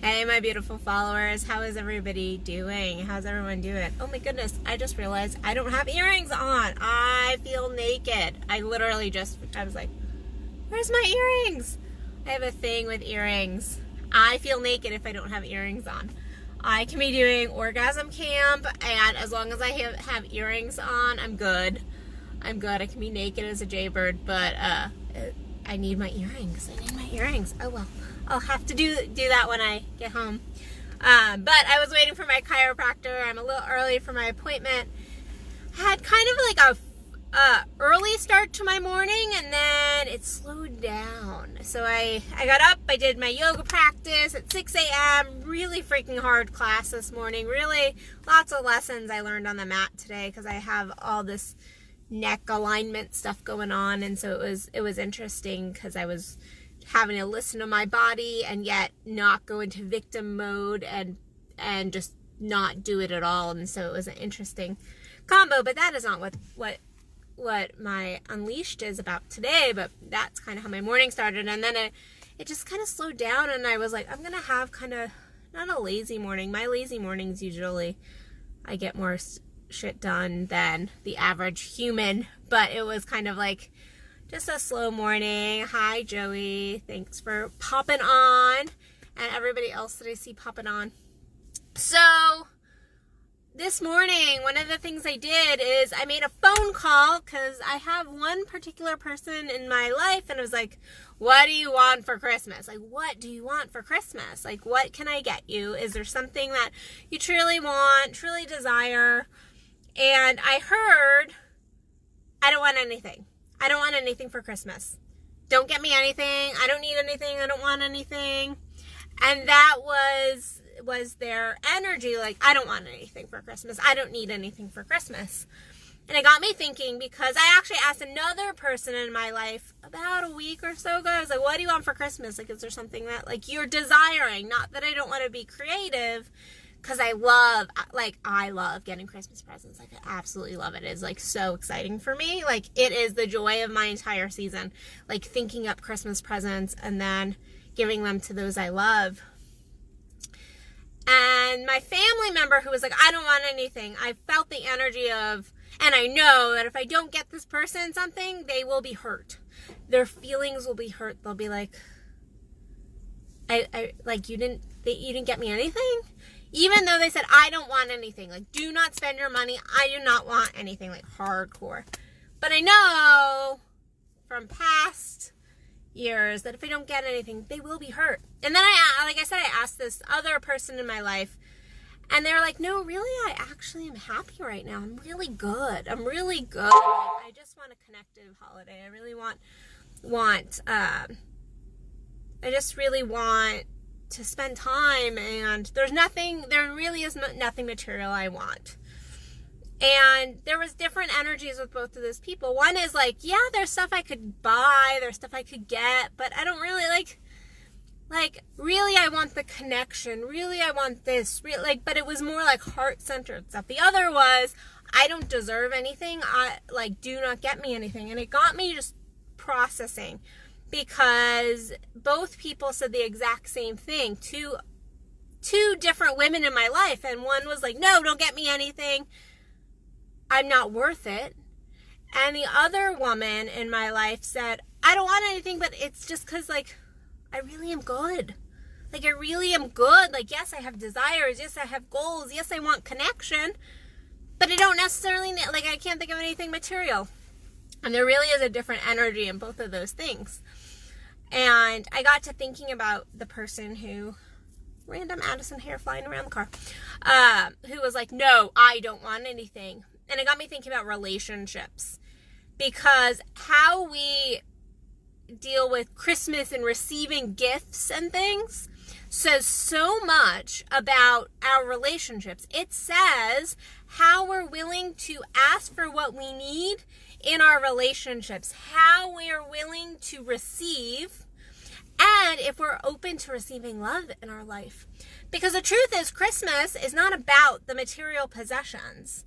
Hey, my beautiful followers. How is everybody doing? How's everyone doing? Oh my goodness, I just realized I don't have earrings on. I feel naked. I was like, where's my earrings? I have a thing with earrings. I feel naked if I don't have earrings on. I can be doing orgasm camp, and as long as I have earrings on, I'm good. I can be naked as a jaybird, but I need my earrings. Oh well. I'll have to do that when I get home. But I was waiting for my chiropractor. I'm a little early for my appointment. I had kind of like a early start to my morning, and then it slowed down. So I got up, I did my yoga practice at 6 a.m. Really freaking hard class this morning. Really lots of lessons I learned on the mat today because I have all this neck alignment stuff going on, and so it was interesting because I was having to listen to my body and yet not go into victim mode and just not do it at all. And so it was an interesting combo, but that is not what my Unleashed is about today, but that's kind of how my morning started. And then it just kind of slowed down, and I was like, I'm gonna have kind of not a lazy morning. My lazy mornings usually I get more shit done than the average human, but it was kind of like just a slow morning. Hi, Joey. Thanks for popping on. And everybody else that I see popping on. So, this morning, one of the things I did is I made a phone call because I have one particular person in my life, and I was like, what do you want for Christmas? Like, what do you want for Christmas? Like, what can I get you? Is there something that you truly want, truly desire? And I heard, I don't want anything. I don't want anything for Christmas. Don't get me anything. I don't need anything. I don't want anything. And that was their energy. Like, I don't want anything for Christmas. I don't need anything for Christmas. And it got me thinking, because I actually asked another person in my life about a week or so ago. I was like, what do you want for Christmas? Like, is there something that, like, you're desiring? Not that I don't want to be creative, because I love getting Christmas presents. Like, I absolutely love it. It's, like, so exciting for me. Like, it is the joy of my entire season. Like, thinking up Christmas presents and then giving them to those I love. And my family member who was like, I don't want anything. I felt the energy of, and I know that if I don't get this person something, they will be hurt. Their feelings will be hurt. They'll be like, you didn't get me anything? Even though they said, I don't want anything. Like, do not spend your money. I do not want anything. Like, hardcore. But I know from past years that if I don't get anything, they will be hurt. And then I asked this other person in my life, and they were like, no, really, I actually am happy right now. I'm really good. Like, I just want a connective holiday. I really I just really want to spend time, and there really is nothing material I want. And there was different energies with both of those people. One is like, yeah, there's stuff I could buy, there's stuff I could get, but I don't really really I want the connection, really I want this, but it was more like heart-centered stuff. The other was, I don't deserve anything, do not get me anything. And it got me just processing, because both people said the exact same thing. Two different women in my life, and one was like, no, don't get me anything. I'm not worth it. And the other woman in my life said, I don't want anything, but it's just because, like, I really am good. Like, I really am good. Like, yes, I have desires. Yes, I have goals. Yes, I want connection. But I don't necessarily, I can't think of anything material. And there really is a different energy in both of those things. And I got to thinking about the person who, random Addison hair flying around the car, who was like, no, I don't want anything. And it got me thinking about relationships. Because how we deal with Christmas and receiving gifts and things says so much about our relationships. It says how we're willing to ask for what we need in our relationships, how we are willing to receive, and if we're open to receiving love in our life. Because the truth is, Christmas is not about the material possessions,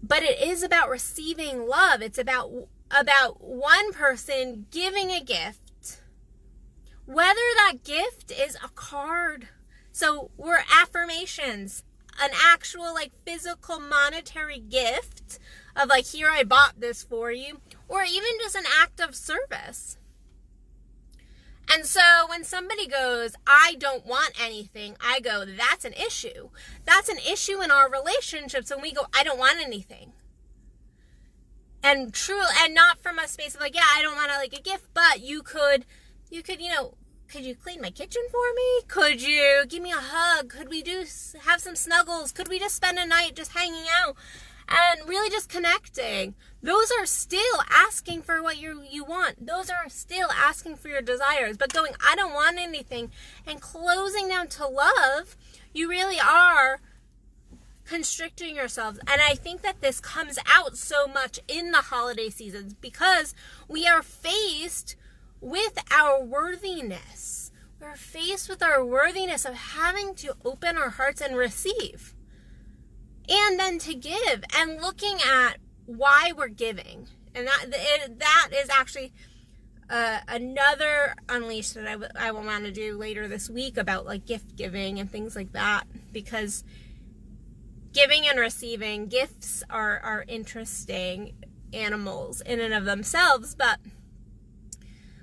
but it is about receiving love. It's about one person giving a gift, Whether that gift is a card, so we're affirmations, an actual like physical monetary gift of like, here, I bought this for you, or even just an act of service. And so when somebody goes, I don't want anything, I go, that's an issue. That's an issue in our relationships when we go, I don't want anything. And not from a space of like, yeah, I don't want like a gift, but you could, could you clean my kitchen for me? Could you give me a hug? Could we have some snuggles? Could we just spend a night just hanging out and really just connecting? Those are still asking for what you want. Those are still asking for your desires. But going, I don't want anything, and closing down to love, you really are constricting yourselves. And I think that this comes out so much in the holiday seasons because we are faced with our worthiness. We're faced with our worthiness of having to open our hearts and receive. And then to give, and looking at why we're giving. And that is actually another unleash that I will want to do later this week about like gift giving and things like that. Because giving and receiving gifts are interesting animals in and of themselves. But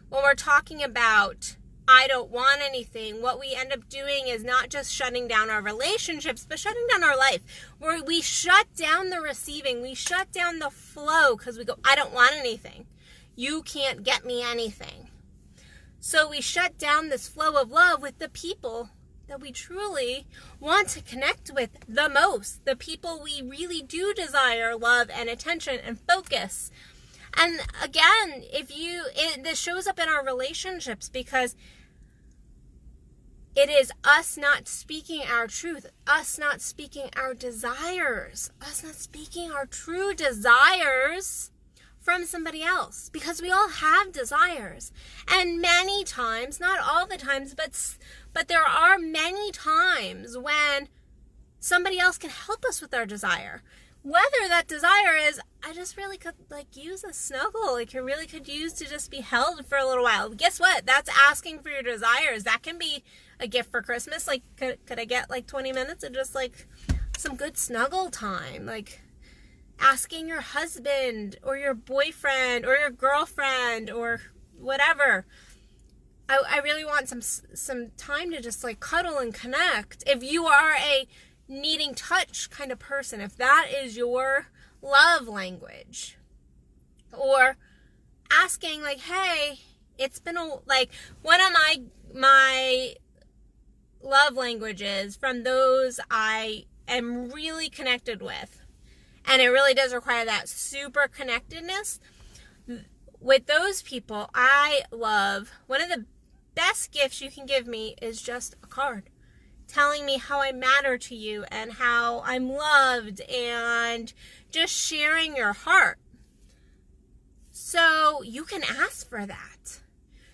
when we're talking about I don't want anything, what we end up doing is not just shutting down our relationships, but shutting down our life. Where we shut down the receiving, we shut down the flow because we go, I don't want anything. You can't get me anything. So we shut down this flow of love with the people that we truly want to connect with the most. The people we really do desire love and attention and focus. And again, this shows up in our relationships because it is us not speaking our truth, us not speaking our desires, us not speaking our true desires from somebody else. Because we all have desires. And many times, not all the times, but there are many times when somebody else can help us with our desire. Whether that desire is, I just really could like use a snuggle. Like I really could use to just be held for a little while. Guess what? That's asking for your desires. That can be a gift for Christmas. Like could I get like 20 minutes of just like some good snuggle time? Like asking your husband or your boyfriend or your girlfriend or whatever. I really want some time to just like cuddle and connect. If you are a needing touch kind of person, if that is your love language, or asking like, hey, it's been one of my love languages from those I am really connected with, and it really does require that super connectedness with those people. I love, one of the best gifts you can give me is just a card telling me how I matter to you and how I'm loved, and just sharing your heart. So you can ask for that.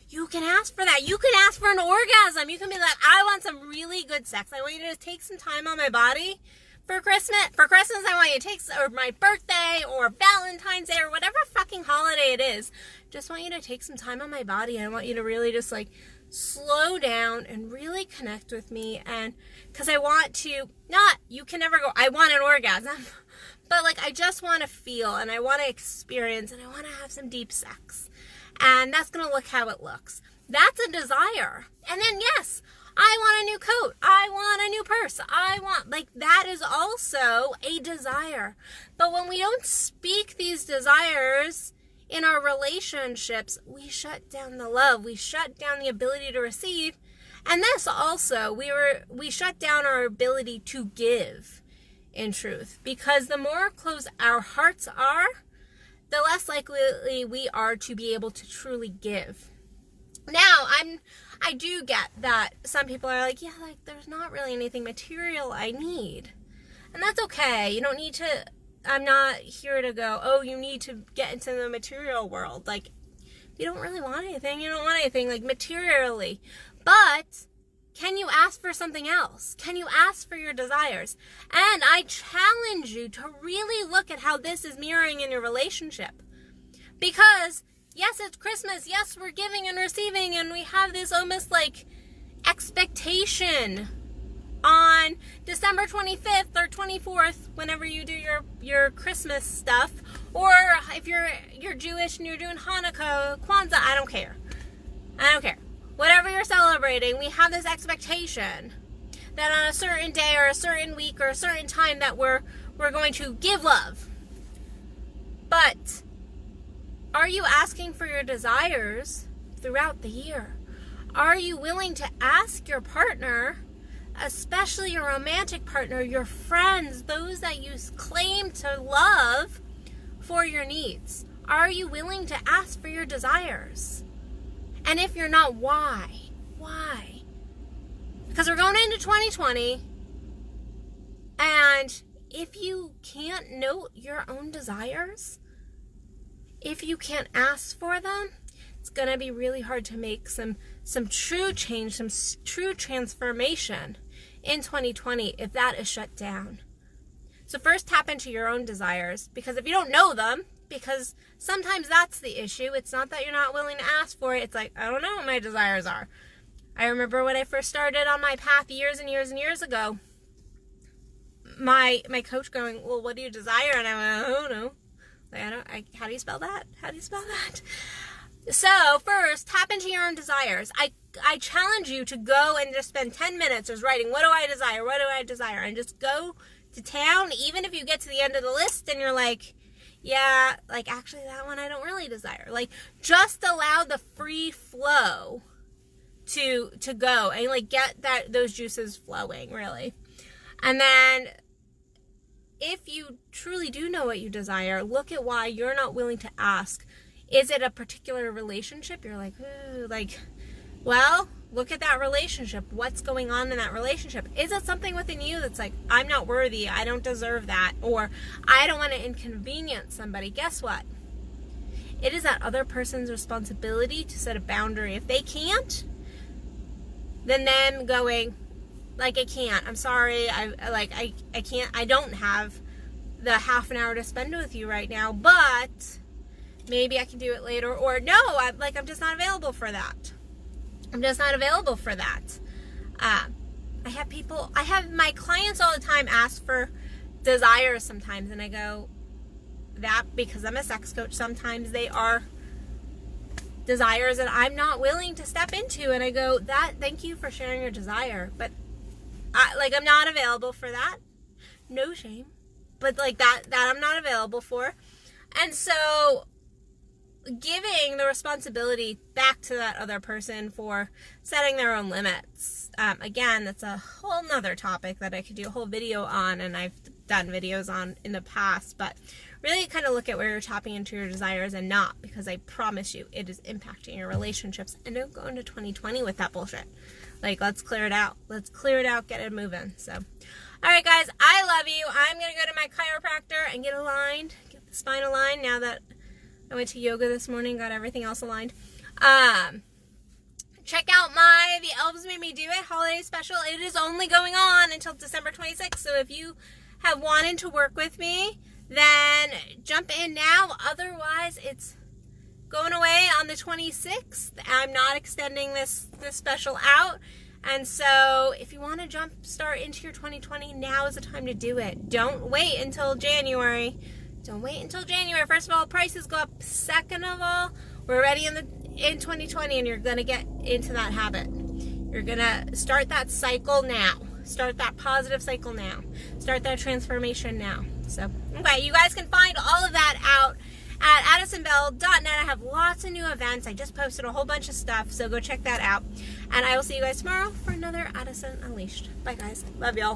You can ask for that. You can ask for an orgasm. You can be like, I want some really good sex. I want you to take some time on my body for Christmas. For Christmas, I want you to take, or my birthday, or Valentine's Day, or whatever fucking holiday it is. Just want you to take some time on my body. I want you to really just like slow down and really connect with me. And because I want to, you can never go, I want an orgasm, but like I just want to feel, and I want to experience, and I want to have some deep sex, and that's going to look how it looks. That's a desire. And then yes, I want a new coat, I want a new purse, I want, like, that is also a desire. But when we don't speak these desires in our relationships, we shut down the love, we shut down the ability to receive, and this also, we shut down our ability to give in truth, because the more closed our hearts are, the less likely we are to be able to truly give. Now, I do get that some people are like, yeah, like there's not really anything material I need, and that's okay. You don't need to, I'm not here to go, oh, you need to get into the material world. Like, you don't really want anything, you don't want anything like materially, but can you ask for something else? Can you ask for your desires? And I challenge you to really look at how this is mirroring in your relationship, because yes, it's Christmas. Yes, we're giving and receiving, and we have this almost like expectation on December 25th or 24th, whenever you do your Christmas stuff, or if you're Jewish and you're doing Hanukkah, Kwanzaa, I don't care. Whatever you're celebrating, we have this expectation that on a certain day or a certain week or a certain time that we're going to give love. But are you asking for your desires throughout the year? Are you willing to ask your partner, especially your romantic partner, your friends, those that you claim to love, for your needs? Are you willing to ask for your desires? And if you're not, why? Why? Because we're going into 2020, and if you can't note your own desires, if you can't ask for them, it's going to be really hard to make some true change, some true transformation in 2020 if that is shut down. So first, tap into your own desires, because if you don't know them, because sometimes that's the issue. It's not that you're not willing to ask for it. It's like, I don't know what my desires are. I remember when I first started on my path years and years and years ago, my coach going, well, what do you desire? And I went, I don't know. Like, how do you spell that? How do you spell that? So first, tap into your own desires. I challenge you to go and just spend 10 minutes just writing, what do I desire? What do I desire? And just go to town, even if you get to the end of the list and you're like, yeah, like actually that one I don't really desire. Like, just allow the free flow to go and like get those juices flowing, really. And then if you truly do know what you desire, look at why you're not willing to ask. Is it a particular relationship? You're like, ooh, like, well, look at that relationship. What's going on in that relationship? Is it something within you that's like, I'm not worthy, I don't deserve that, or I don't want to inconvenience somebody? Guess what? It is that other person's responsibility to set a boundary. If they can't, then them going, like, I can't, I'm sorry, I can't, I don't have the half an hour to spend with you right now, but maybe I can do it later, or no, I'm just not available for that. I'm just not available for that. I have my clients all the time ask for desires sometimes, and I go, that, because I'm a sex coach, sometimes they are desires that I'm not willing to step into, and I go, thank you for sharing your desire, but I'm not available for that. No shame, but like that I'm not available for. And so giving the responsibility back to that other person for setting their own limits. Again, that's a whole nother topic that I could do a whole video on, and I've done videos on in the past, but really kind of look at where you're tapping into your desires and not, because I promise you it is impacting your relationships. And don't go into 2020 with that bullshit. Like, let's clear it out. Let's clear it out, get it moving. So, all right, guys, I love you. I'm going to go to my chiropractor and get aligned, get the spine aligned now that I went to yoga this morning, got everything else aligned. Check out The Elves Made Me Do It holiday special. It is only going on until December 26th. So if you have wanted to work with me, then jump in now. Otherwise, it's going away on the 26th. I'm not extending this special out. And so if you want to start into your 2020, now is the time to do it. Don't wait until January. Don't wait until January. First of all, prices go up. Second of all, we're already in 2020, and you're going to get into that habit. You're going to start that cycle now. Start that positive cycle now. Start that transformation now. So, okay, you guys can find all of that out at addisonbell.net. I have lots of new events. I just posted a whole bunch of stuff, so go check that out. And I will see you guys tomorrow for another Addison Unleashed. Bye, guys. Love y'all.